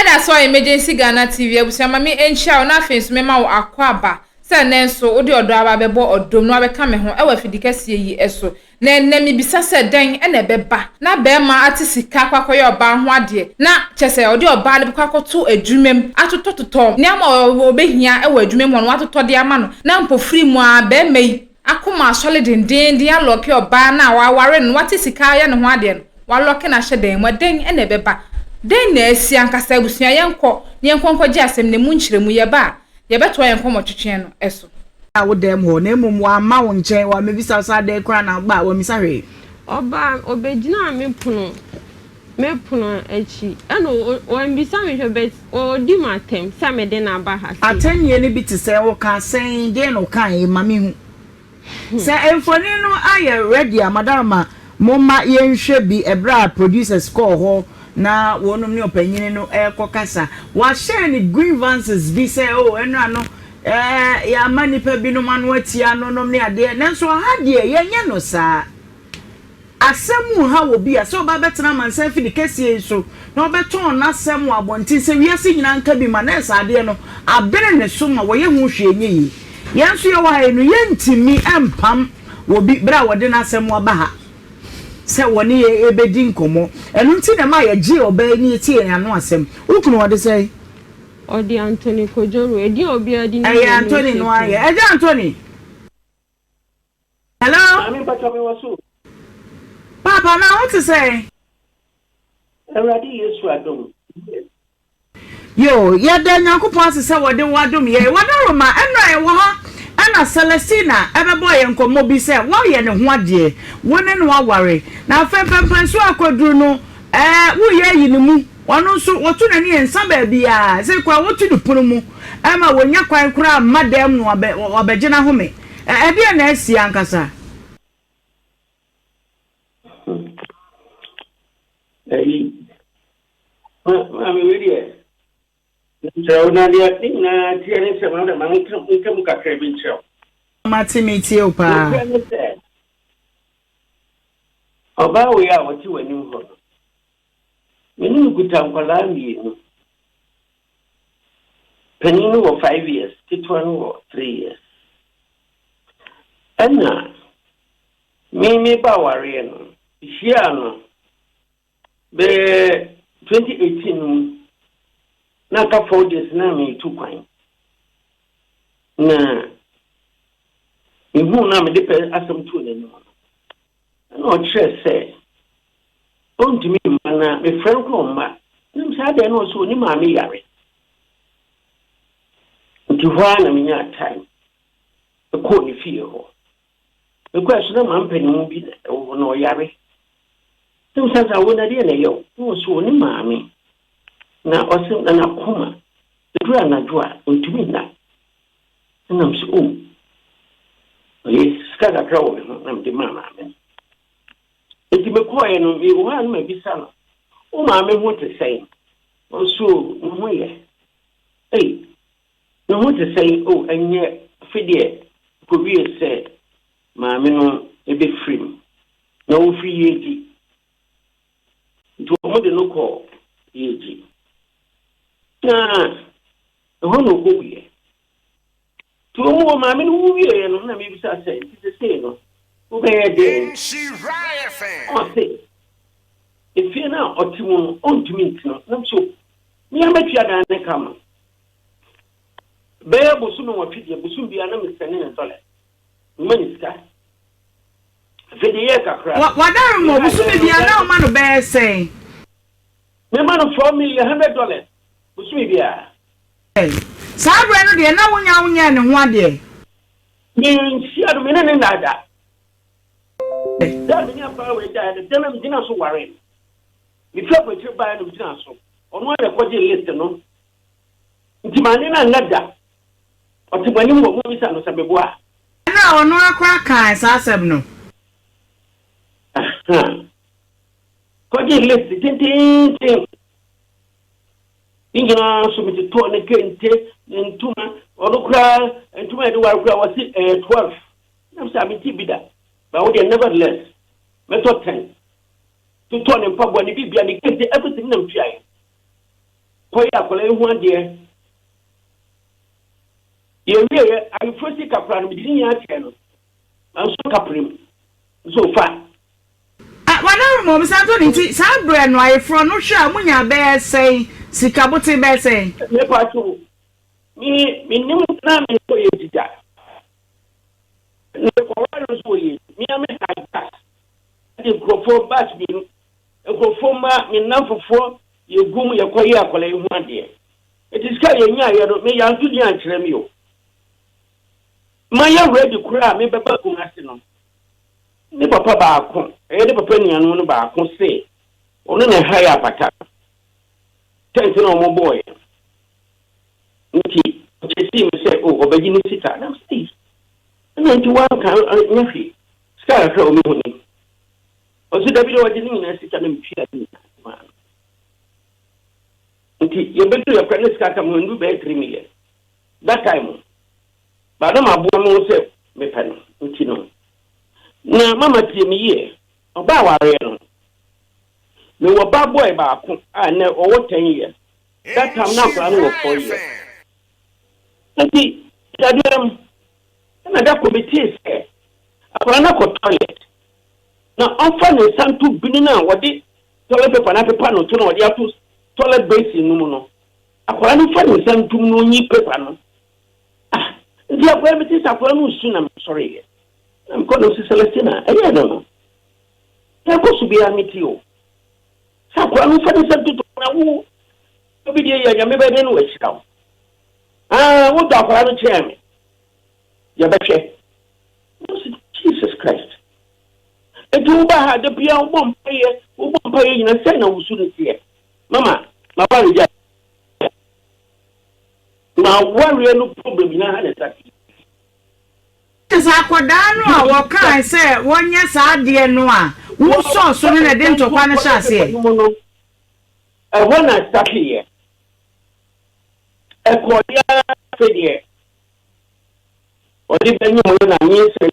Ada so emergency Ghana TV abusia ma me enhia na afenso me ma wo akwaba se nenso wo de odo aba bebo odom no abeka me ho e wa fidikase yi eso na enemi bisa se den e na beba na be ma ati sika kwakoye oba ho ade na chese ode oba ne kwakoto adwumem atotototo ne ama obehia e wa adwumem ho no atoto de ama no na mpofiri mu a be mai akoma solid den dia loki oba na waware no wati sika ya ne ho ade no wa loki na hye den ma den e na beba den na esi ankasa abusua yenko gye asem ne mu nkyeremu ye ba ye beto yenko motwetwe no eso awo dem ho na mum wa ma wo nche wa me bisa sa de kra na ba wa misa hwe oba obegina me puno echi eno o mbisa me hwe bet o di matem sa me de na ba ha atanye ne bi te se wo ka sen de no kan e ma me hu se enfoni no aye ready amadama momma yenhwe bi ebra producers call ho na wonum ne opanyini no kokasa wa share ni grievances bi say oh eno no ya manipa bi no manu atia no nom ne ade nanso ha de yenye no saa asemu ha wo bi aso ba betena mansa fi de kese so na obeton na asemu abontin se wiase nyina nka bi ma na esa ade no abere ne so ma wo ye hu hwe enye yi yanso ye wa enu yentimi empam wo bi bra wo de na asemu aba ha se woni ebedi nkomo enu nti na ma ye gi oba ni ti ya no asem ukunu wode sei odi Anthony Kojoro edi obi adi ni Anthony no aye Anthony hello ami pacho me wasu papa na what to say Already Yesu adom yo ya da nyankopon asese wode wadom ye wadaroma eno e wo ha ana Celestina ebebo ye nkomo bi se wo ye ne ho ade wone no aware na afemfemfan so akoduru no wo ye yi ne mu wono so wotu na ne ensa ba bia se kwa wotu du punu mu ama wonya kwan kura madam no obegye na home e bia na asi ankasa mami wedi so na dia na tiene se ma da man kam ka krebin cho matimiti opa oba we ya wati wani ho meni guta nkwala mi no peninu wo 5 years kitwanu wo 3 years ana me ba ware no hia no be 2018 na ka 4 days na me tu kwan na ihu na me de pe asem tu na no no chese on to me na me friend ko ma nim sa de no so ni ma me yare nti hwa na me nya time ko ni fie ho e kwa so na ma mpani mu bi no yare nim sa wona de na yo no so ni ma me na osim na kuma dura na jua ontumi na msi yes skada krawo na mde mama amen enti me koye no me wo han ma bisa no o ma me ho te sei so no ho ye no ho te sei enye fidie ko wie se ma me no ebe free na wo free yeji to mo de no ko yeji na hono ko wie to mo ma me no wie no na me bisa se se no o be de Nhyira FM o se if you na otimu on to me no na so me amatua dan ne kama be bosu no wafidie bosu bia na me sene ne tole mani ska fidie kakra wadaro mo bosu bia na o ma no be say me ma no $4,100 bosu bia Sabre no de na wonya ne ho ade. Ni nsia do me ne nada. Da me nya pa we da de na me dina so ware. Mi fa ko tiri ba no dina so. Ono ya ko je list no. Nti ma ne na nada. O ti bani mo mo bisa no sabebo a. Na ono akwa kan sa asem no. Ko je list tin Ingina subiti to ne kente ntuma odukra ntuma de warukra wasi 12 namsa miti bida ba wo de nevertheless method 10 to turn in pagwa ni bibia ni kente everything nam tuai koya akola ehu ade ye wie I first kapra no bidin ya tie no anso kaprem so fa wana mo msanto nti sa bre no ayefro no hwe amunya be sei sikabote be sei me pato mi nim na me ko ye dida ne ko wa no so ye mi ame ha de grofo bas bi grofo ma mi namfofo ye gum ye koye akola ehu ade it is ka ye nya ye no me yantu di ankyere mi o ma ya ready kura me beba kun ase no ne papa ba akon ne papa nianu no ba akon se ono na ha ya pata tent no mo boy nti chesi me se o obaji ni sita na steve na nti wa ka nyafi ska ka o mi honi o si david o jini na sita na mfia ni nti ye betu ya kwani ska ka mo ndu be 3 million that time ba na mabuo mo se me pano nti no na mama tie mi ye oba ware no me wo ba boy ba ko na owo 10 years that time na kwa no 4 years nti dadem na da committee se akwa na ko toilet na ofa ne santu bini na wodi toilet paper na paper no to na wodi ato toilet basin no mu no akwa na fa ne santu no nyi paper no ndi akwa mi ti sakwa no su na sorry I'm going to see Celestina. I don't know. There goes to be a meteor. Sakura, no funny said to who be the maybe I know it's now. What the father chairman? Yabache. Jesus Christ. And to had the piano won't pay in a sense of students here. Mama, my body. Now, one real problem in a hand attack. Akwadano a wokan se wonya saade no a wo so no na de ntokwa no sha se e wona start here e ko dia se die o di benyu mo na nyi se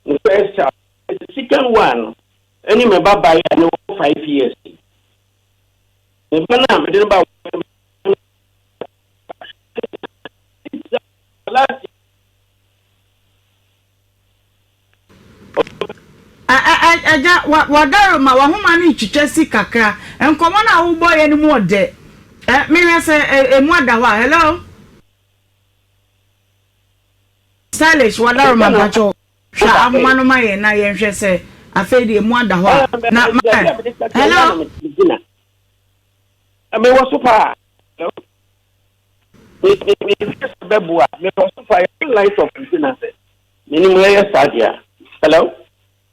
the first child the second one any me baba ya no 5 years e bana me de ba last aja wadaro ma wa homa ni chichesi kakra enkomo na wo boy ni mu ode me se emu adawa hello Salish wadaro ma bacho sha amano ma ye na ye hwe se afedi emu adawa na hello me wo super me just bebua me wo super light of business me ni mo ye sadia hello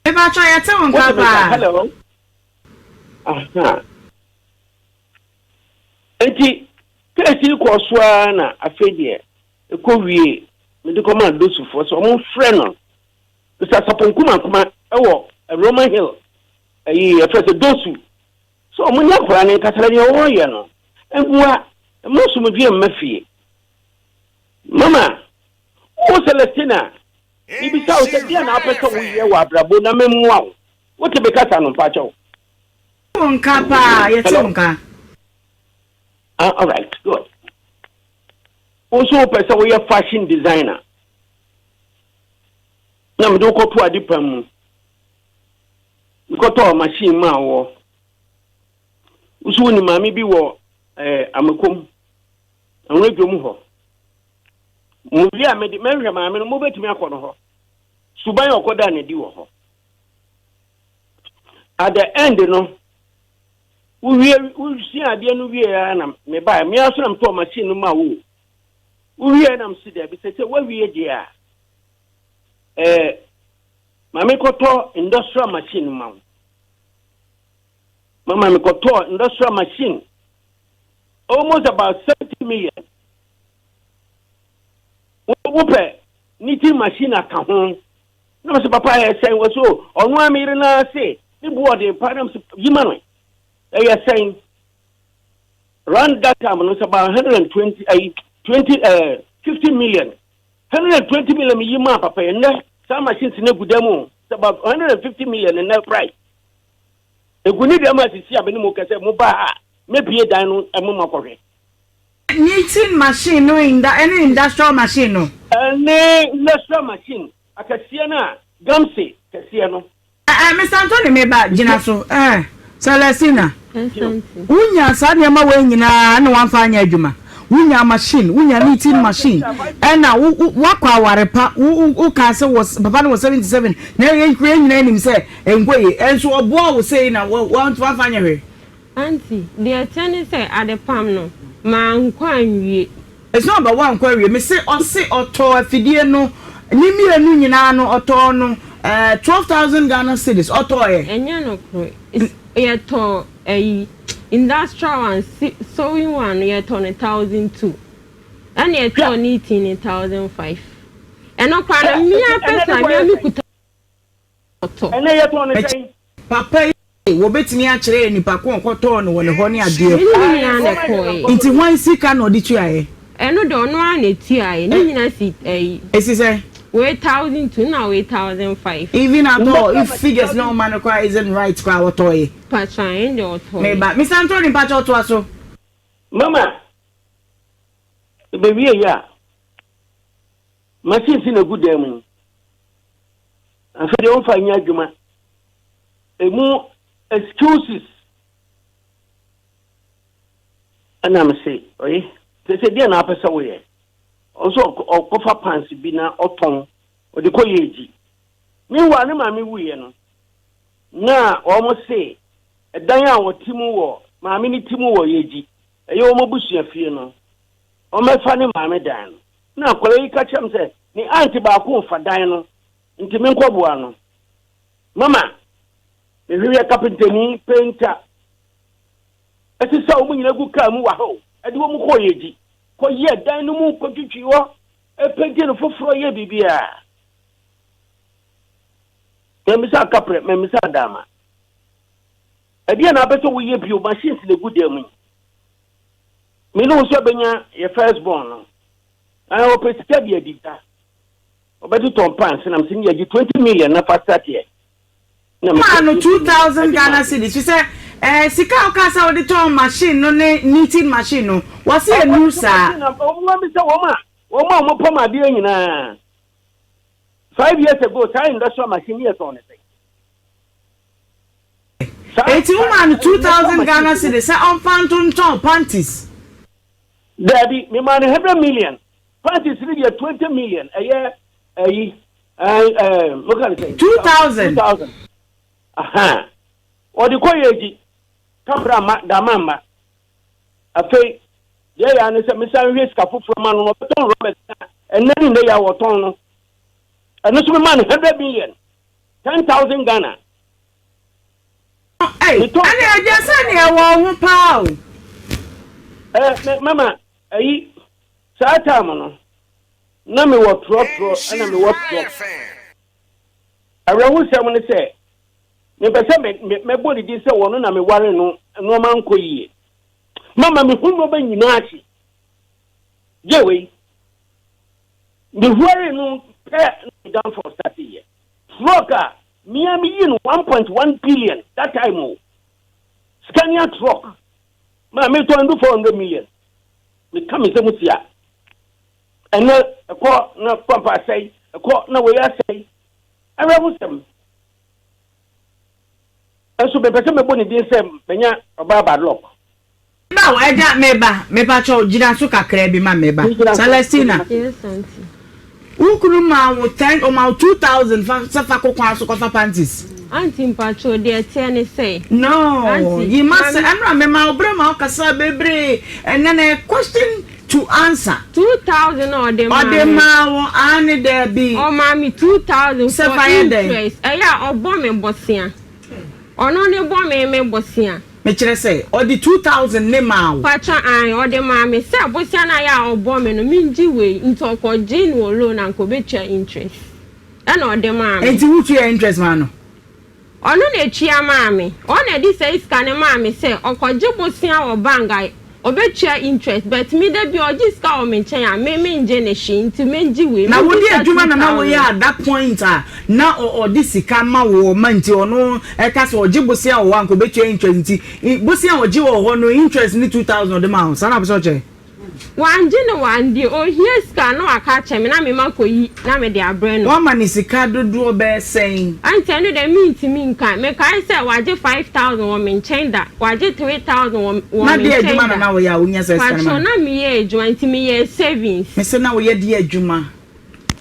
Eba try ya tell papa. Hello. Aha. Enti kesi ko soa na afedie e ko wie me de command dosu for so mo frɛ no. Mr. Saponkuma kuma ewo Roman Hill. Ayi e first dosu. So mo nya kora ne kasara ne wo ye no. Ebua mo so mo due mafie. Mama, o Celestina Ibi sa o se dia na apesa wo ye wa brabo na memu a wo te be kasa no pa cho. Nka pa, yete nka. All right, good. Also pesa wo ye fashion designer. Na me do ko to adipa mu. Ko to machine ma wo. Usu ni mami bi wo amekom. Anwe dwom ho. Mo wi a me de menhwe maame no mo betumi akọ no ho. Suban okoda na di wo ho. At the end no we see ade no wie na me ba me aso na mto machine no ma wo. We na msi de bi se we wie de a maame koto industrial machine ma. Mama me koto industrial machine almost about 70 million. Wope knitting machine aka ho na so papa ya say wo so onu amire na say ni board padam yima no ya say run that time no about 120 50 million 120 million yima papa ya some machines na gudamu about 150 million in that price eguni dem asisi abeni mo kese mo ba maybe dan no emu makɔhwɛ knitting machine no any industrial machine no industrial machine akɛseɛ na gamse kɛseɛ no Mr. Anthony meba gina so Celestina unya sa nneɛma we nyina na wamfa anya adwuma unya machine unya knitting machine na wakwa warepa u ka se was papa no was 77 na yen kure nyina nim se enkoye enso oboa wo sei na want wamfa anya hwe auntie the attorney say at the palm no ma nkwa anwie it's not about one query me say auto afidie no ni mi anu nyina no auto no 12,000 Ghana cedis auto enya no kro ye to industrial one sewing one ye to 1,002 and ye to knitting 1,005 and no kwa me person me kuta auto and ye to no say papa wo betimi a kire nipa ko nkoto no woni ho ne ade nti wan sika no di tuaye eno do no a na tuaye ni nyina si esi say 1,002 now 1,005 even at all if figures no man require isn't right kwa otoye pacha in the auto me ba Mr. Anthony pacha oto aso mama baby ya machine si na good dem afede on fa nya adwuma emu excuses and I'm say oye they say dia na apesa we also okofa pants bi na oton o de koyeji mi wa ne ma mi wuye no na o say edan a wotimu wo ma mi ni timu wo yeji eye o mo busua fie no o mefa ne ma me dan na akwara yi ka chem say ni anti ba ko fa dan no nti me nkoboa no mama ewiye kapenteni painter eti sa o mu nyina gu ka mu wa ho edi wo mu koyeji ko ye dan no mu ko twitwi wo e painter no foforo ye bibia memisa kapre memisa dama edi na abeto wo ye bio machines le gu dem mi no so benya ye first born no o pesika bi adita obedu ton pants na msin ye 20 million na fast start here no 2,000 Ghana cedis we say sika okasa wo de ton machine no ne knitting machine no was e new sa o mo bi se wo ma mo poma bi nyina 5 years ago time industrial machine here ton say 2,000 Ghana cedis say on phantom ton panties daddy me man 100 million panties really 20 million a year look at it 2,000 aha o de koyeji kapra da mama afei ye ya ne se mesan hwe ska foforo ma no ton Robert enani ne ya woton no eno so me man 100 million 10,000 Ghana hey ani ajasa ne e wo hu pa mama sa time no na me wo tro na me wo tro arewu se mo ne se me pese me body di se wono na me ware no ma nko yie mama me hu no ba nyina achi jewe the ware no down for start here trucker me am yin 1.1 billion that time o Scania truck ma me to ndo 400 million me come se mutia eno ko na papa say ko na we ya say arewu sem so be pese me boni din sem benya obaba lock ba wa ja me ba cho jira so kakra bi ma me ba Celestina yes auntie ukuru ma wo 10 o ma 2,000 fa kokwa so kofa panties auntie mpacho de tie ne say no auntie, you must amra me ma obra ma okasa bebre and then a question to answer 2,000 or the ma wo ani there be o ma mi 2,000 Se for interest eya obo me bosia ono ne bo me bosia me kire say o di 2,000 ne ma wo pacha an o de ma me se bosia na ya obo me no minji we into ko gin wo loan and ko becha interest and o de ma me enti wutu ya interest ma no ono na echi ama me o na di say scan ma me se o ko je bosia wo banga obetua interest but me da bi oji ska o me nchen a me nje ne hye nti menji we na wo dey adwuma na wo ya at that point na o di sika ma wo ma nti ono e ka so oji bosia wo anko betua interest nti bosia oji wo ho no interest ni 2000 de ma sana be so che wanje no wande o hie ska no aka che me na me makoyi na me de abre no wo ma ni sika dodo be sen anti no de me ntimi nka me kai say waje 5000 wo me nchen da waje 3000 wo me nchen na de adwuma na wo ya wo nya se na na me ye adwuma nti me ye savings me se na wo ye de adwuma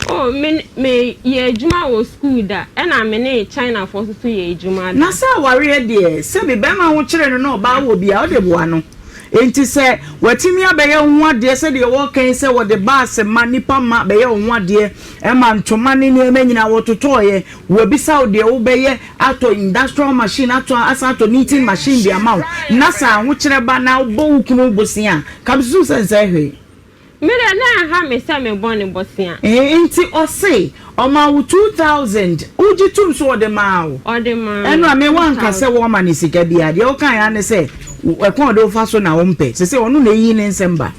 oh me ye adwuma wo school da na me ne China for so ye adwuma na sa ware de se be be ma wo kire no na oba wo bia wo de boa no enti se watimi abeye ho ade se de wo kan se wo de baase ma nipa ma beye ho ade e ma ntoma ne ne manyina wo totoye wo bisa wo de wo beye ato industrial machine ato asato knitting machine de amawo na sa ho kire ba na bo wukunu bosia kabsu sense hwe mira na ha me se me bone bosia enti o se o ma wo 2000 uji tum so de ma wo de ma eno ame wan ka se wo ma ne sika bia de o kan ya ne se ekon do fa so na wo mpe se onu na yi ne nsemba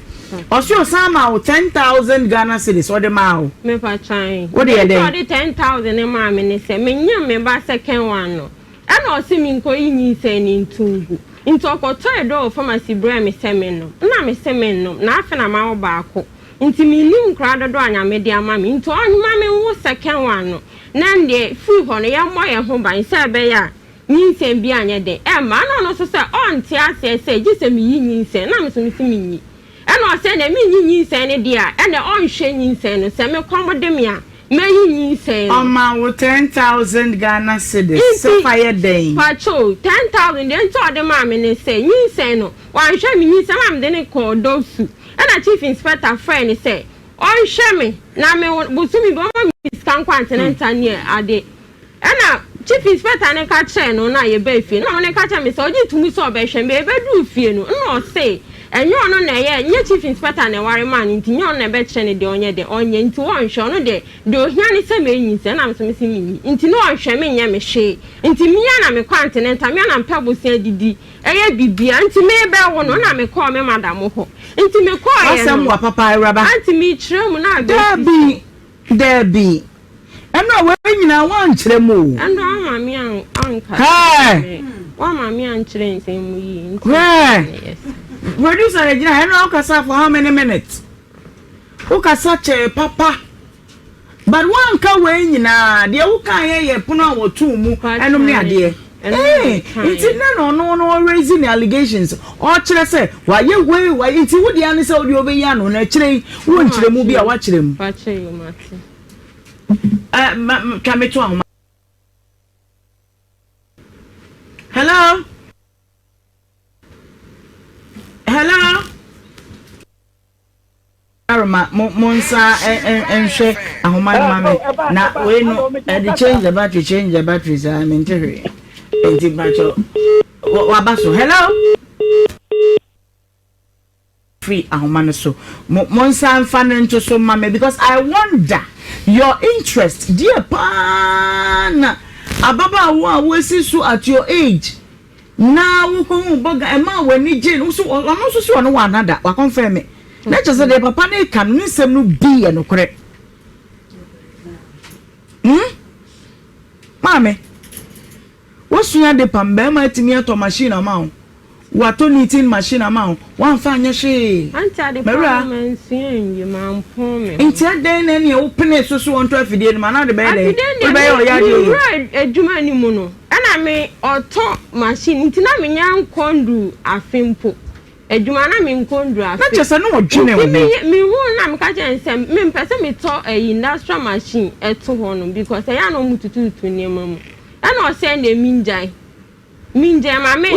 oso sama wo 10000 Ghana cedis o de ma wo me pa chan wo de de 10000 e ma me ne se me nya me ba second one no ana o se mi nko yi se ni ntungu into okoto do pharmacy bra me se me no na me se me no na afa na ma wo ba ako nti mi ni nkra do anya me de ama me into onma me wo second one no na nde fu ho no ya mo ye ho ban se be ya nyinsem bi anya de ma no so se on ti ase se gi se mi nyinsem na me so mi mi e no se na mi nyinsem ne de a na on hwe nyinsem no se me kwam de me a me nyinsem ma wo 10000 Ghana cedis se fire day pacho 10000 de nto de ma me ne se nyinsem no wan hwe mi nyinsem am de ne ko dosu e na chief inspector friend se on hwe me na me busumi bo ma mi scan continental near ade e na chief inspector ne ka che no na ye ba fie na ne ka che me so oji tumi so be hwe me be du fie no no say enyo no na ye nye chief inspector ne ware man nti nyo na be che ne de onye de onye nti won hwe no de ohia ne se me yin se na me so me si mi nti no hwe me nya me hwe nti mi ya na me continental mi na mpabo se didi eye bibia nti me be wo no na me call me madam ho nti me call ye asem wa papa raba anti mi kire mu na Debbie Emra we nyina wan kire mu ando ama mi anka wa ma mi an kire nsem mu yi yes producer Regina Emra okasa for how many minutes okasa che papa but wan ka we nyina de wo kan ye pono awotu mu enom ne ade it's no raising allegations or kire say why nti wo dia ne say wo de obeya no na kire wo nkire mu bi a wa kire mu pa kire yo mate Hello. Arma monsa enhwe ahoma mame na we no dey change the batteries I mean terry enti bacho wabaso hello free ahoma no so monsa mfa nto so mame because I wonder your interest dear pan ababa wo asisu at your age na wo ko hu boga e ma wani je so ono so no wa nada wa confirm me na just say papa na kan ni sem no bi e no kore mame wo suya de pamba ma timi ato machine ama wato knitting machine ama wan fa anya hwe anta de parliament yin man pome nti adan na ne open so onto afidie no na de be de be o ya de adwuma ni mu no ana me auto machine nti na me nya nkondu afempo adwuma na me nkondu afempo na chese no odwene wo me hu na me ka je nsem me mpese me to industrial machine eto ho no because ya no mutututu ne mamu ana o se na minjai ma me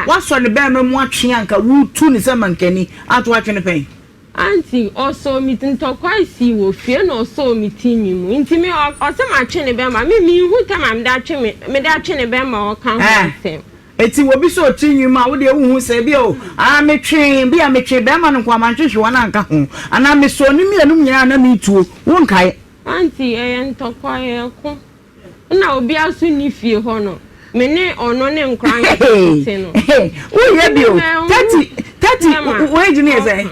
wa so ne be mu atwe anka wu tu ni se mankani ato atwe ne pen anti also meeting to kwasi wo fie no so meeting mu nti me o se ma atwe ne be ma me hu ta ma me da atwe ne be ma o kan ho sem eti wo bi so tinyu ma wo de hu se bi o me twen bi me twe be ma no kwa ma nhwehwe wana anka ho ana me so ni mi anum nyina na me tuo wo nkae anti ntokwa ye ko na obi asu ni fie ho no mene ono ne nkran no wo ye bi o 30 30 wage ni say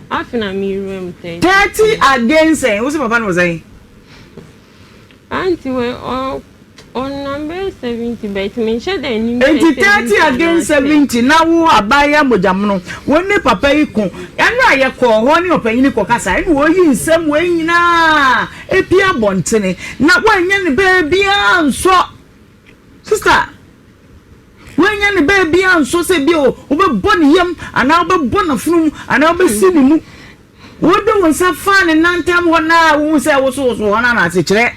afina mi room 30 against say who say papa no say auntie we on number 70 but me share the new 30 against 70 na wo abaya mojam no woni papa yi ko anu aye ko ho ni opanyin ko kasa enu wo yi nsem wo nyina epia bontene na wanya ne baby anso sister wanya ne baby anso se bi o obebo ne yam ana obebo na funu ana obesi ne mu wo de won sa fa ne nantem ho na wo se wo so ho na na se kire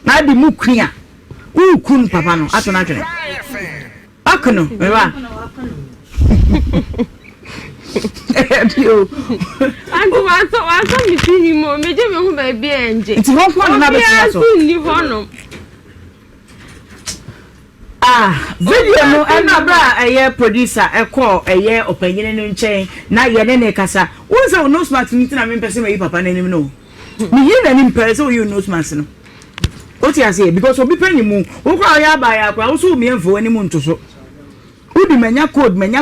na di mu kria kun papa no ato na twene akono me ba anti waso mi fini mo meje me hu ba bi enje nti ho kwa na be so ni ho no video no na bra eye producer ekọ eye opanyine no nchen na ye ne kasa wonse no smart ni na me pese me papa nanim no me yi na nim pese o you no smart no oti ase because obi panimu wo kwa ya ba ya kwa wo so mi enfo ani mu ntoso udi menya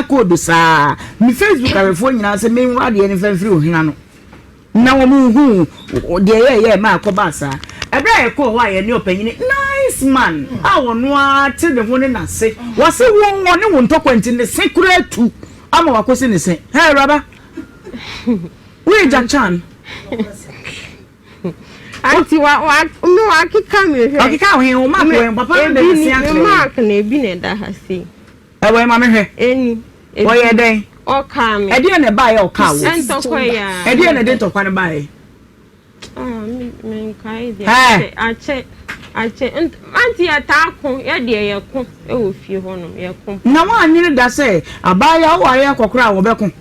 code saa mi Facebook arefo nyina se me nwa de ni fanfiri ohina no na wo mu hu de ye ma akoba saa ebra ye ko wa ye ni opanyini nice man awono a te de ho ne na se wo se wo ne wo ntokwanti ne se kura tu ama wakosi ne se hey raba we janchan auntie wa no akika me hwe akika ho o mark we papa ne de se akere mark na ebi ne da ha se we ma me hwe eni wo ye den o ka me e de ne ba ye o ka wo entokwa ya e de ne de tokwa ne ba ye me kai de ache auntie atako ye de ye ko e wo fie ho no ye ko na wa anyi da se abaya wo aye akokora wo be ko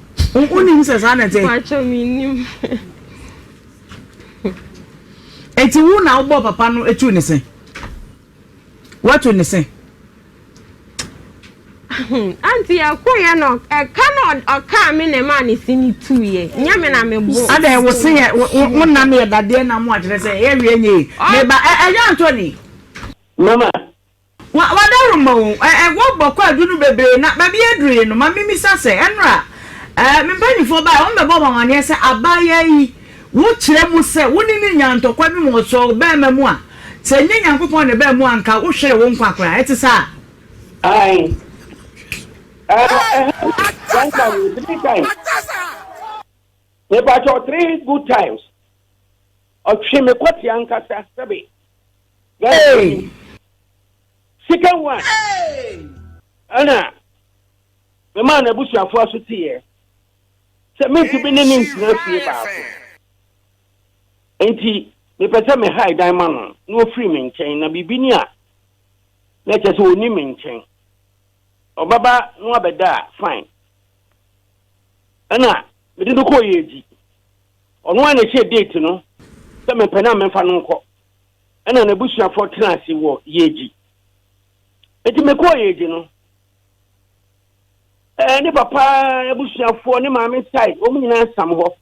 uni nse sa na te wa cho mi nim eti wu na wo papa no etu ne se what ne se auntie akoya no e ka no oka me ne ma ne sini tu ye nya me na me bo ada wo se ye wo na me dade na mo akere se ye wie nye me ba ya Anthony mama wa da rumo wo bokọ adunu bebre na ba bi adure no ma mimi sase enra me bani fo ba o me bo ma wane se abaya yi wo kire mu se wo ni nyantokwa bi mo so ba ma mu a se nye nyankopon ne ba mu anka wo hwere wo nkwakora eti sa ai one time, 3 times. About 3 good times. Of Shime Kwati Ankasa Sabi. Hey! Second one. Anna, the man a bush of force here. So me to be named about. Ain't he? The person may hide diamond, no free maintain, a bibinia. Let us only maintain. Obaba no abeda fine ana me de ko yeji ono an che date no se me pena me fa no nko ana na busua for class wo yeji eti me ko yeji no ni papa busua for ni ma me side o mu nyina sam ho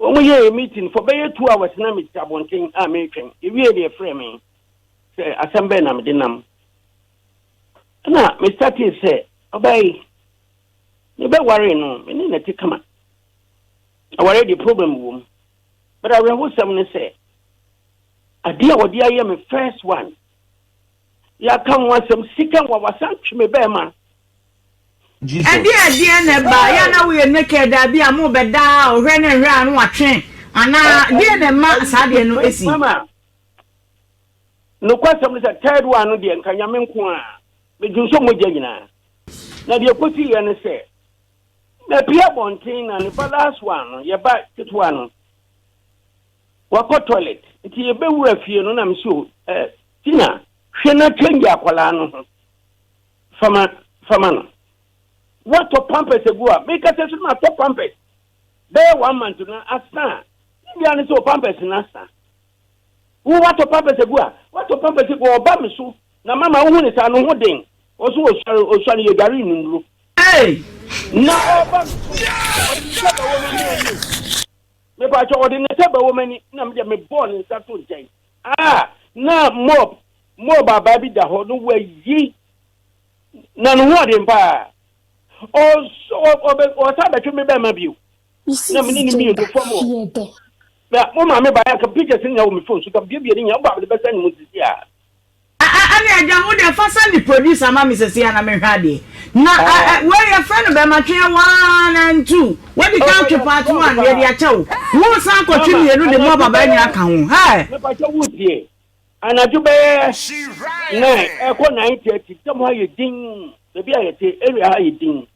o mu ye meeting for be 2 hours na me tabonten a me twen e wie de frame me se asembe na me de nam na me started say obey you be worry no me na take come I worry the problem wom but I will some say adia wodi aye me first one ya kan wa some second wa wasan me be ma adia na ba ya na we naked abi amu be da ohwe ne hwe anu atwen ana dia na ma sa de no esi mama no kwasam say third one no de nkanya me nko a me junso moja nyina na de kosi ye ne se na pia bontin na ne last one ye ba kitwa no wako toilet ti ye be wura fie no na me so tina hwe na change akwala no fama no what to pampers egu a make say na to pampers there 1 month na asa bia ne so pampers na asa wo what to pampers egu a what to pampers egu oba me so na mama wo ne sa no ho den oso oswani ye gari nuru hey na oba me ba cho odi ne tebe wo mani na me me ball in sa to nchen na mob baba bi da ho no wa yi na no ho den pa or tab to me by my view. No, me to form. But Mama, I can picture in your phone, so can be in your about the best animals. Yeah. I would have first the producer, Mammy Siana Merhadi. Now, where your friend of them, 1 and 2. When the country part 1, where they are two. Who's Uncle Chimney and the mob of any account? Hi, and I do bear 9:30. Somehow you ding the beer area you ding.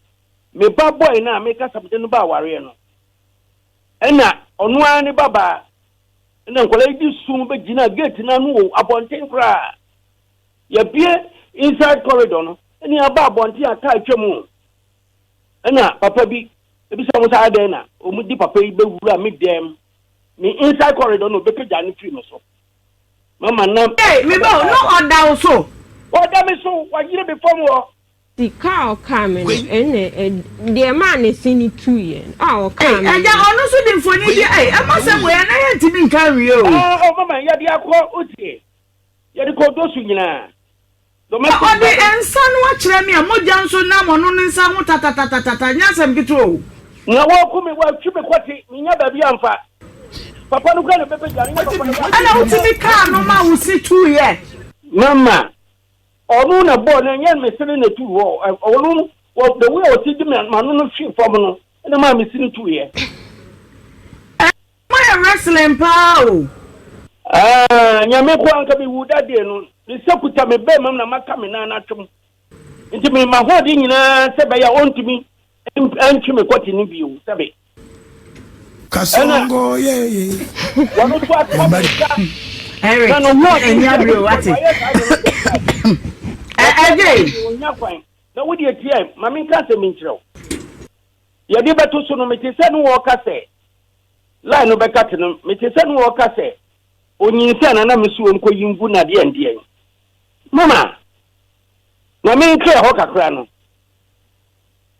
Me boy now make us something about warrior. And now, on one baba, and then collect this soon, but Gina get in a move upon 10 cry. You be inside corridor, and you are about one tea attach your moon. And now, Papa be someone's idea, or would Papa be meet them. Me inside corridor, no better than free. Mama, no, hey, me no order so. What damn is so? What year before more? The car coming, and the man is in it 2 years. Oh, come. And I also didn't for me. I must say, when I didn't carry you. Oh, Mama, you are called Uti. You are called Dosuna. And son, watch me a more Johnson now on some tata, yes, and get through. No, come me, well, Chip, what you never be on fire. Papa, look at the paper. I don't see the car, no man will see 2 years. Mama. Or no, born and young Mister in the 2 war. Or the way of sitting and man ship from and the man is in 2 years. My wrestling pow. Yameko can be wood that day. The Sakuta me bear, Mamma Macamina. Into me, my holding in a Sabaya own to me and to me what in view, Sabi. Kasongo, yeah. One of what Eric, no, would you hear? Mammy can't say Mincho. You did better to me to send walker say. Line of a cattle, me to send walker say. Only you send another soon calling Guna the Indian. Mamma, Mammy clear Hawker Crano.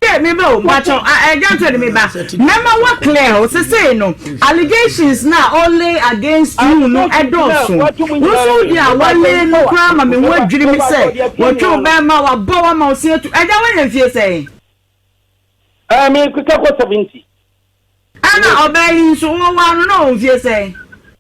Yeah, me know, macho. I don't tell me back. Remember what Claire was saying? No allegations now only against you. No, I don't. So, yeah, one day no crime. I mean, what did you say? What you Bama or Boa Mouse here to? I don't want to say. I mean, quick up 70. I'm obeying so one no, if you say.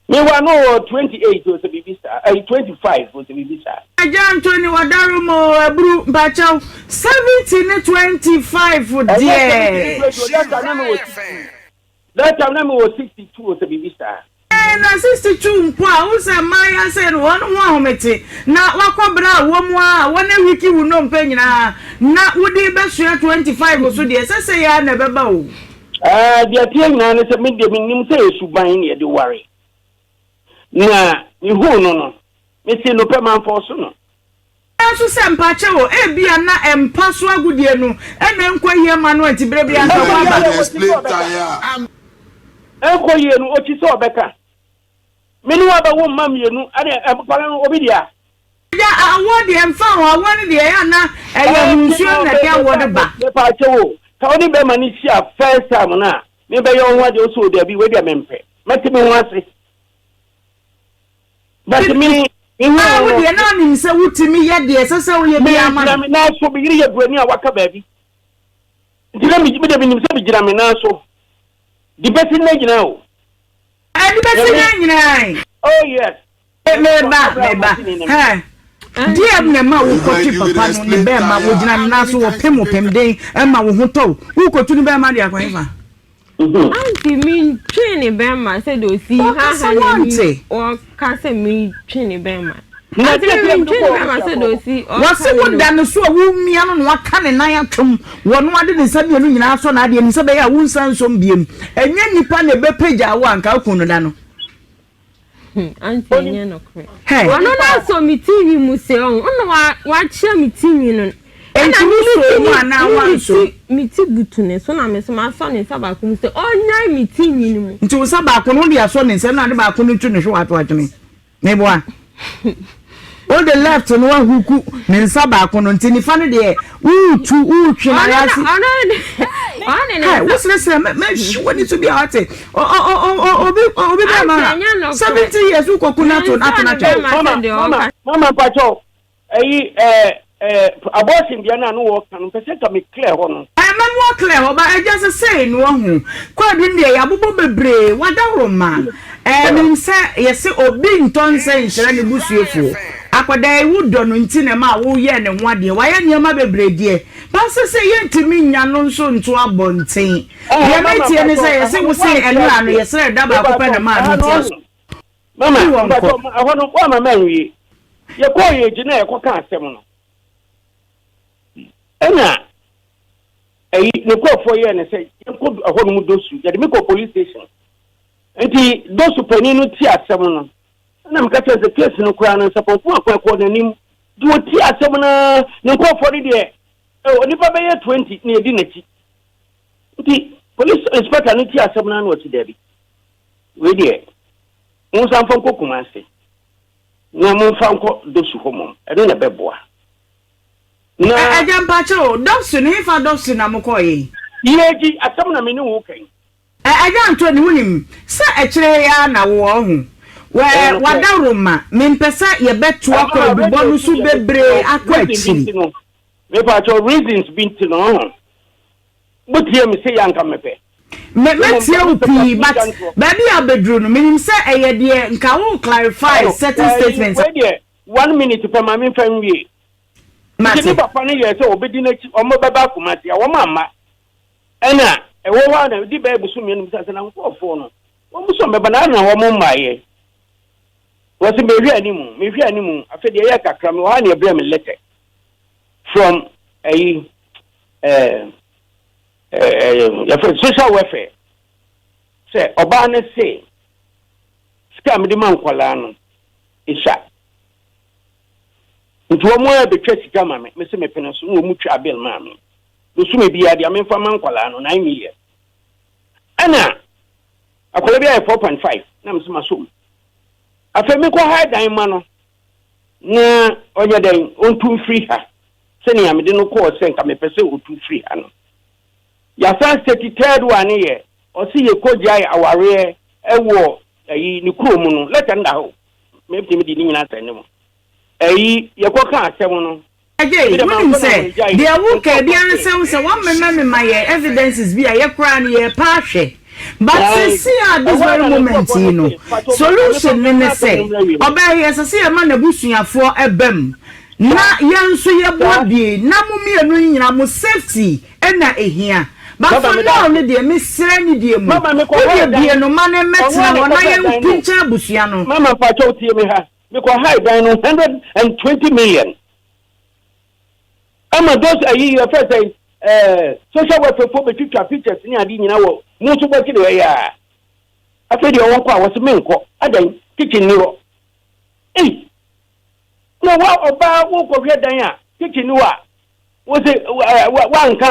Me one no 28 was a baby star. 25 was a baby star. I don't 20 Wadarumo Bru Bacho 17 25 for dear. That time was 62 was a baby star. And 62 pounds and Maya said 1 woman. Now, Wakabra, 1 week you will not pay now. Not would they best share 25 or so dear. Say, I never bow. The Atiana is a medium say, Subine, the worry. Na ni hu no me se no pema for so no aso se mpache wo e bia na empa so agudie no e na nkwa hie ma no antibere bia na wa enko hie no ochi se obeka me ni wa ba wo ma mienu ade empara no obidia ya awo de emfa ho awo ne de ya na e ya hunsuo na dia wo de ba me pa che wo ka oni be ma ni sia first time na me be yo ho ade o so de bi we de mempe matimi ho ase. But me, in how would you know him so to me yet, dear, so you be a man. Now, so be here, Granny, Waka baby. Did I meet himself, Jamina? So the best in now. And the best in oh, yes. Dear Mamma, who got you papa on the Bema, would not so a pim of him day, and my who told who got to the Bema, Diagrama. Auntie me training Bema said, "Oh, see, or can't say me training Bema." What's the one done so me and what can and I am from 1 didn't send you in our son, I didn't say I won't send some beam. And then you pan a bed page I want Calcunano. Auntie, no credit. Hey, I don't know, me TV museo. Oh, no, watch me TV. And I so me tibutune so na me so ma so ne sabako mu se onya me tinyi mu nti wo sabako no dia so ne se na de ba ko no tu ne hwe wato atwene me boa on the left no wa huku ne sabako no nti ni fa no de utwe na ya si hey what's this me sure need to be out obi be ma 70 years ukoku na to mama pacho abortion dia na no work kan pese ka me clear ho no mo clear oba I just say no hu kwadu ne ya bobo bebre wadaroma nim say yes obi nton say nhira ne busuefo akoda ewudo no ntine ma wo ye ne ho ade wa ye niam bebre die pass say ye ntimi nya no nso nto abonten ye metie ne say yes wo say enu anu yes da ba ko pe na ma metie mama but ahono kwa mama nwie ye ko ye gina ye ko ka asem no ena ne ko for ye ne say ye ko ahono mu dosu ye de me ko police station enti dosu pani no ti asem no na me ka tell the case no kura no sapon akwa ko nanim do ti asem na ne ko for de onipa be ye 20 na edi nachi enti police inspector no ti asem na no ti debi we de Musa fanko kumase na mun fanko dosu homo ede na beboa na ajampa cho dosu ni fa dosu na mukoyi yeji asam na meni wo kan ajanto ni wunim sa ekire ya na wo hu wadaroma mempesa ye betu akọ bibonu su bebre akọ akiri me pa cho reasons binti no butie me se yanka mepe metie upi but baby abedru no menim say eye de nka wo clarify certain statements 1 minute per ma me fan wie mati papa ne ye say obedi na chi omo baba kumati a wo mama ena e wo wa na di ba ebusu mi no say na nkofo no wo buso me bana na wo mo maye wo se me hwi animu afede ye kakra me wa na ebre me letter from social welfare say oba na say scam di man kwala no isha nto mo ya betwa sika ma me se me pene so no mu twa bill ma me do su me bia dia me fa man kwala no 9 million ana akola bia 4.5 na me se maso afa me ko high dan ma no na onya den on too free ha se ne ya me de no ko se nka me pese o too free ha no ya san 33rd one ye o si ye kojai aware ewo yi ni kuromu no leta nda ho me bi me di ni nyina tane mo ye ko ka asem no again when say there wo ka bia nsem say one me my evidences bi ye kra na ye pa hwe but see at this very moment you know solution ne say oba ye say e ma na busuafo ebam na yenso ye body na mumienu nyina mo safety na ehia but for now ne de me sere ni de mu we bie no ma ne metra wona ye pincha busua no mama pa cho tie me ha me ko high down 120 million ama those ayi your first say social welfare for be pictures ni adi nyina wo mu so baki de ya afedi o won ko awo se me nko adan kitchen ni ro no wa oba wo ko hwe dan a kitchen ni wa wo se wa nka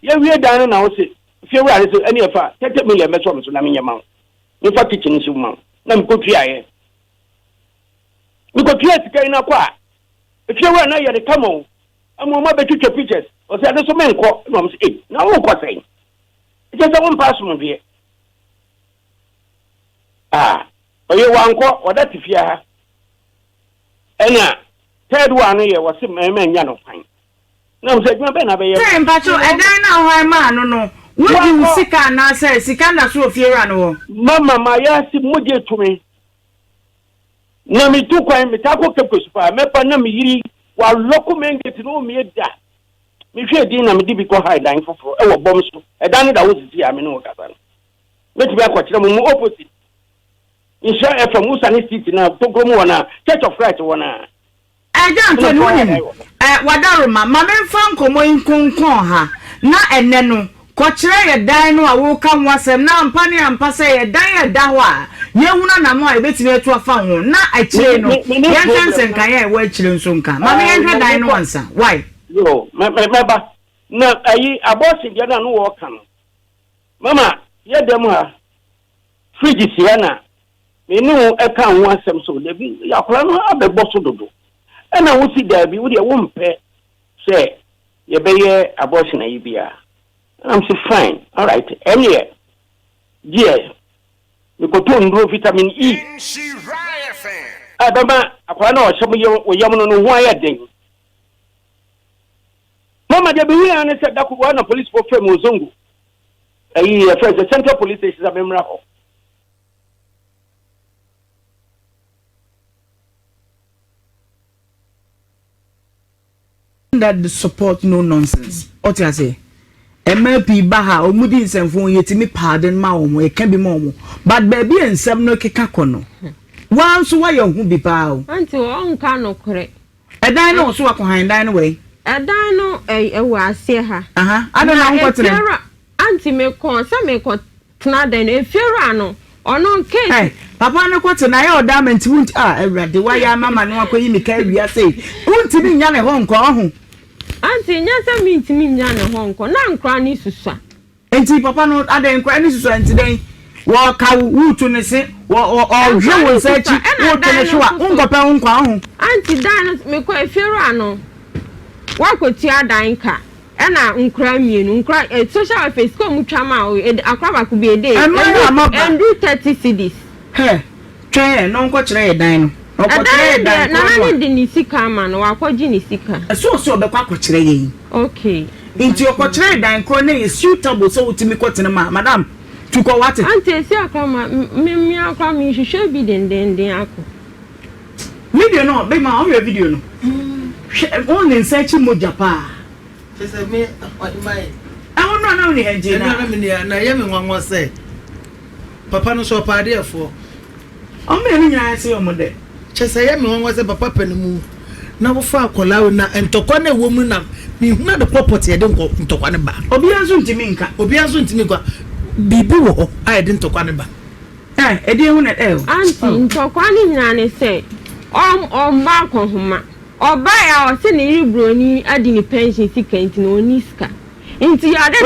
ye hwe dan na wo se fie wura se ani efa 30 million me so na me nyama me fa kitchen ni so ma na me ko tuaye me ko tuaye sika ina kwa fie wura na ye de kamo amo ma betwitwa pictures o se ade so me nko no me se na wo ko sen je se won pass mo de oye wanko wada tifia ha ena third one ye wose me nya no kwan na mo se djuma be na be ye time pacho edan na ho ma no no wodi sika na say sika na so fiera no mama ma ya si moje tumi na mi tu kwan mi ta ko kepo supa me pa na mi yiri wa loko mengeti no mi da mi hwe din na mi di bi ko high dan foforo e wo bom so edan da wo sisi ya me no kasa no me ti bi akwa mo opposite Nhyira FM Usani City na Togomu wana Church of Christ wana ajanto ni woni wadaroma ma memfa nkomo nkonkon ha na enne no ko kire ye dan no a wo ka nwasem na ampa ne ampa se ye dan ye da ho a ye huna na mo a ebetime etu afa ho na akire no ye ntense kan ye wa akire nso nka ma me ye dan no wansa why yo meba na ayi abortion dia na no wo ka no mama ye dem ha fridge siana enu eka ho asem so da bi yakora no abebo so dodo ena wo si da bi wo de wo mpe say ye beye abortion ayi bia I'm say fine all right anyway yeah we go to ndro vitamin E Nhyira FM adama akora na o hyem ye wo yam no ho aye den Mama de be and said that one police for fame Mozungu. A friend, the Central Police Station of Memraho. That support no nonsense. What you say? MLP Baha or Moody and phone yet me pardon my own, it can be more. But baby and some no kikakono. Once why you won't be bow. Until on cano correct. A dino so behind dine away. A dino a see her. I don't know what's there. Auntie me call some me call Tnaden a Ferrano or no case. Papa no quite an eye or diamond won't the way I mamma no can you carry I say. Won't you be young at home call? Auntie, yes, I mean to me, Yana Hong Kong, non cranny Susa. And see, Papa, not other crannies today. Walk out, wood to the same, or you will say, and I show up, Uncle. Auntie Dinah me quite Ferrano. Walk with your dying car. And I uncry me, uncry a social face, come chama, a crab could be a day, and do 30 CDs. Hey, try no coach dine. Nana didn't see man or what Jenny Sika. So the quack okay. Into your portrait, dine corner is suitable so to me quoting madam. To go what? Auntie, say, Mimia, come, you should be then the uncle. Maybe no, be my own video. Only in searching Mojapa. I want not only engine. I am one was say. Papa no so party for. Oh, maybe I see your mother. Just I am one was a papa penny. Now far Colana and Tokwane woman up. Me not the property I don't go into one bar. Obiazun Timinka, Obiazun Timika. Bibu, I didn't talk one bar. A dear one at L. Auntie, Tokwani Nani say, back on Huma. Or buy our senior brony adding a pension ticket in Oniska. Into your other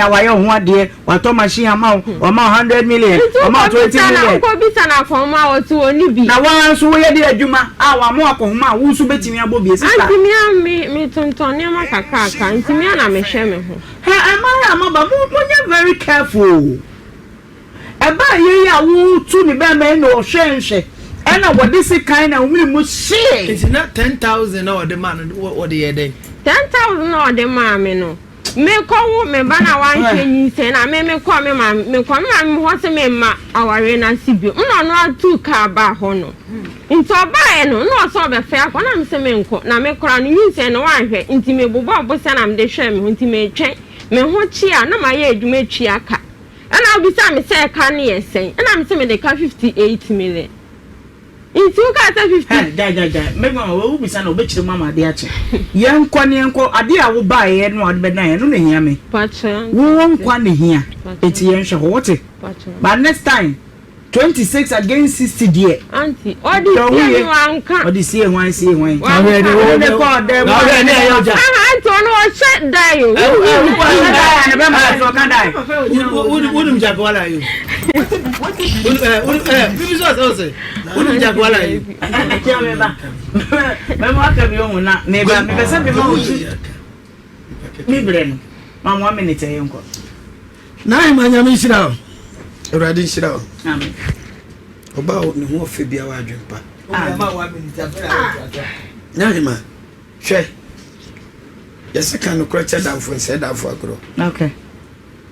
our own one dear, or Thomas amount, or 100 million, or 20 million. For my to only be. Now, once we are dear Juma, our more Koma, who's betting your bobby. Me, Tontonia Macaka, and Timiana Meshame. I'm very careful. About ye are woo to the band or shame. And what this kind of we must say. It's not 10,000 or the man, what the other day. 10,000 or the mammy no. Me call me banner one say, I may call me, me come what's a member our arena Sibu. No, 2 car bar hono. Into a buy no, so be fair, when I'm saying, now me crown you say no one here, intimate Bob, and I'm the shame, intimate check, me what chia, no my age, me chiaka. And I'll be some say, can you say, and I'm saying they can 58 million. In 250. Maybe I will be son of bitch, Mamma, dear. Young Quani uncle, a dear will buy and what benign, no, hear me. But won't Quani here. It's young water. But next time, 26 against 60 dear. Auntie, what do you want? What is here? One see when I don't know, shut down. Wouldn't Jaguar you? Wouldn't Jaguar you? Mamma, 1 minute, uncle. Now, my name is now. Already sit down. About the more Fibia Wadrimpa. Nahima, share. Yes, I can crack down for said that for a grow. Okay.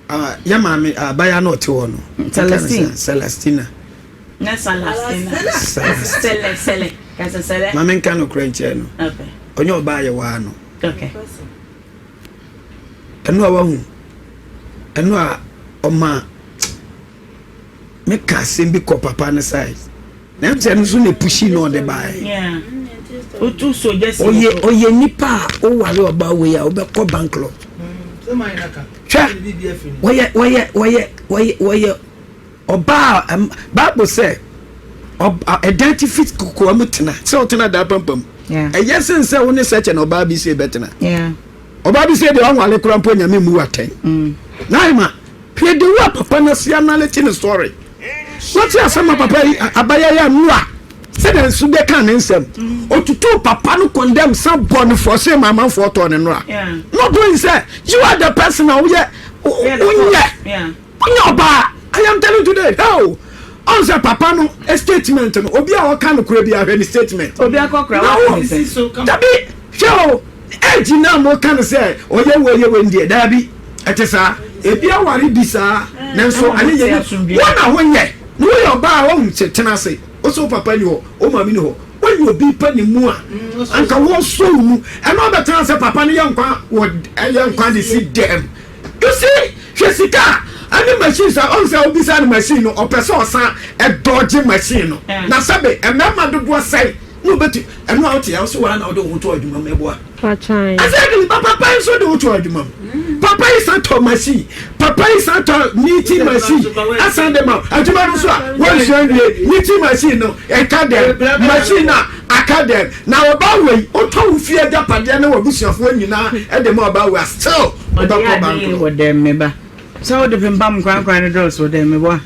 Yamami, buy a note to one. Celestina. Celestina. Mamma can crank channel. Okay. On your buy a one. Okay. And no, ma. Make us be papa on the side. Now, soon pushing on the buy. Yeah. Oh, so just ye nipa, oh, I know about we are over bankrupt. Why, Bible say, identify Kukuamutina, so to that pumpum. Yeah. And yes, and so only such an Obabi say better. Yeah. Obabi said the one while the crampon and me move at 10. Naima, play the wap upon a sianality in the story. What's your summer papa? Abaya Mua said, and so they can't answer. Or to two papa no condemn some born for say my man for ton and ra. Yeah. Not doing say, you are the person now, yeah. Yeah. No, ba, I am telling you today. Oh, answer papa no a statement. Obia or can create a statement. Obia Cockra. Tabi, show. age na mo kan say oye we ndie da bi etesa ebi aware bi saa nanso ane ye wona honye no yo ba wo tena say o so papa ni ho o mami ni ho when you be pani mu a anka wo so mu e no better say papa ni yankwa wo yankwa dey see them you see Jessica any machines are on say obisa the machine no person san e dodge machine no na sabe e mema dodo say no beti e no out here so wa na do to adwuma meboa Pachan. I said papa is so do to adwuma papa is a to machine papa is a to knitting machine asan dem adwuma no so a one show knitting machine no e ka dem machine na academy na oba we o to fie da pade na wabusuafo nyina e dem oba we still oba ko bank wo dem meba so the pimpam kwan no do so dem meba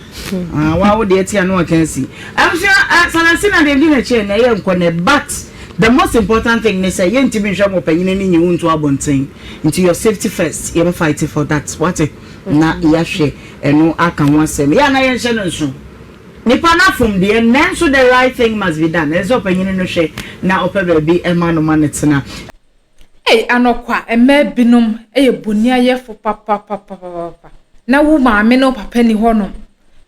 wa wo de tia no kan si am sure sanasina dem di na che na ye nkone but the most important thing is say yenti bi hwa mo panyine ni nyi unto abonten into your safety first you fight for that what na ya hwe eno aka ho asem ya na ye hye no nso nipa na from the end so the right thing must be done ezo panyine no hwe na opebe bi ema no manetena anokwa ema binom boni ayefo papa na wo maame no papa ni honom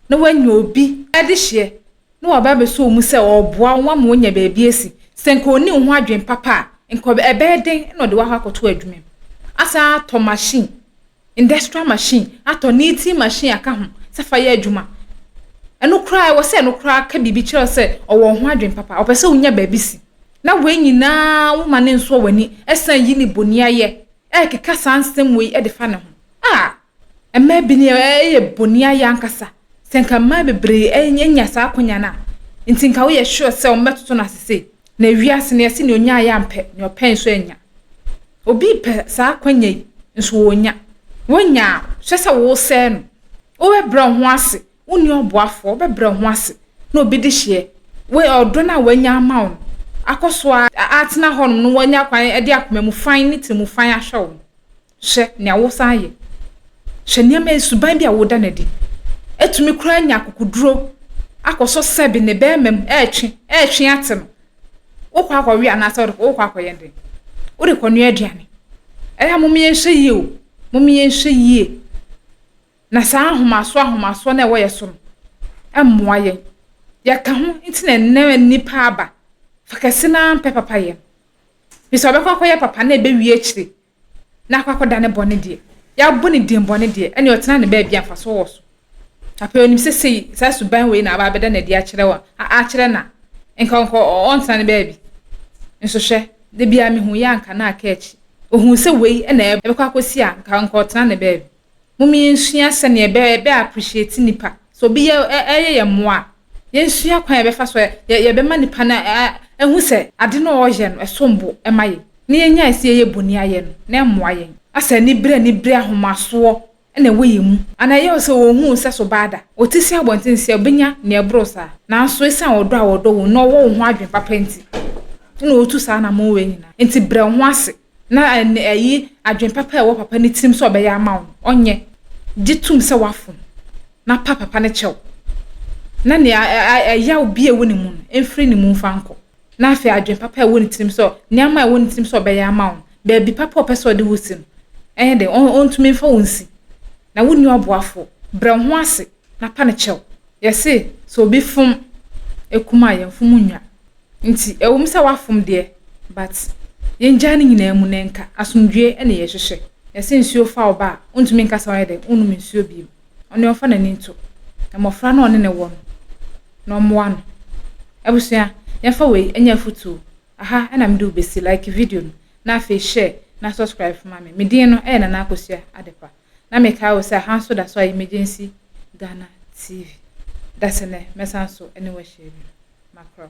na wanya obi de hye na wa ba be so mu se oboa wa ma onya ba bi esi senko oni ho adwen papa enko ebe den na de wa hakoto adwumem asa to machine industrial machine ato knitting machine aka ho se fa ya adwuma eno kra wo se no kra ka bibi kire se owo ho adwen papa opese onya ba bi si na we nyina wo ma ne nso wani esan yi ni boni aye keka sansem we de fa ne ho ema bi ne boni aye ankasa senka ma bebre enya sa akonya na ntinka wo ye sure se o metoto na sese na wiase ne yesi ne onya aye ampe ne open so enya obi pe sa akonya nso wonya wonya hwese wo se no wo we bra ho ase woni oboafo be bra ho ase na obi de hye we odo na wanya amawo akoso atena honom no wanya kwan de akoma mu fan ni timu fan ahwew hye ne awo saye hye ne ma suban bi a woda na di etumi kura nya kokuduro akoso sebe ne be mem etwe atem wokwa akwa na so wokwa akwa yende uri konu aduane eya mum ye hye yi o mum ye hye yi na sa ahomaso na wo ye so emmoa ye ya ka ho ntina ne nipa aba fakasina papa ye biso be kwakwa ye papa na be wi akire na kwakwa da ne bone die ya bone die bone die ene otena ne ba bia faso wo so papa onim sesei sa suban we na aba beda na die akire wa akire na enkonko ontena ne ba bi nso hwe de bia me hu ya nka na aka achi ohun se we na e be kwakwa si a nka nko otena ne ba bi mumi nsua se ne be appreciate nipa so bi ye moa ye nsua kwan be fa so ye be manipa na ehu se ade no oye no esombo emaye ne yenya ese ye boni aye no na emmoa ye asa ni bre ahomaso na weye mu anaye se wo hu se so bada otisi abontensi obenya na ebrosa na nso esan odo wo no wo ho adwen papa nti na otu sa na mo we nyina nti bre ho ase na ayi adwen papa e wo papa ni tim so obeya amawo onye ditum se wafom na papa ne chew na ne ya obi ewo ni mu enfri ni mu fanko na afi adwen papa ewo ni tim so ne ama ewo ni tim so obeya amawo ba bi papa opeso de wusim de ontumi fa wonsi na woni oboafo bre ho ase na pa ne chew yesi so obi fom ekuma ye fom nwa nti ewo msa wafom de but yenja ni nyina mu nenka asomdwe ene ye hwehwe yesi nsuo fa oba ontumi nkasa wa de onum nsuo bi oni ofa na ninto na mofra na one ne wo no moa no ebusua ya fa we enya futu aha na mdu besi like video na afi share na subscribe for mama me din no na akosua adepa na me ka wo say hanso da so emergency Ghana TV that's ne mesanso anywhere share macro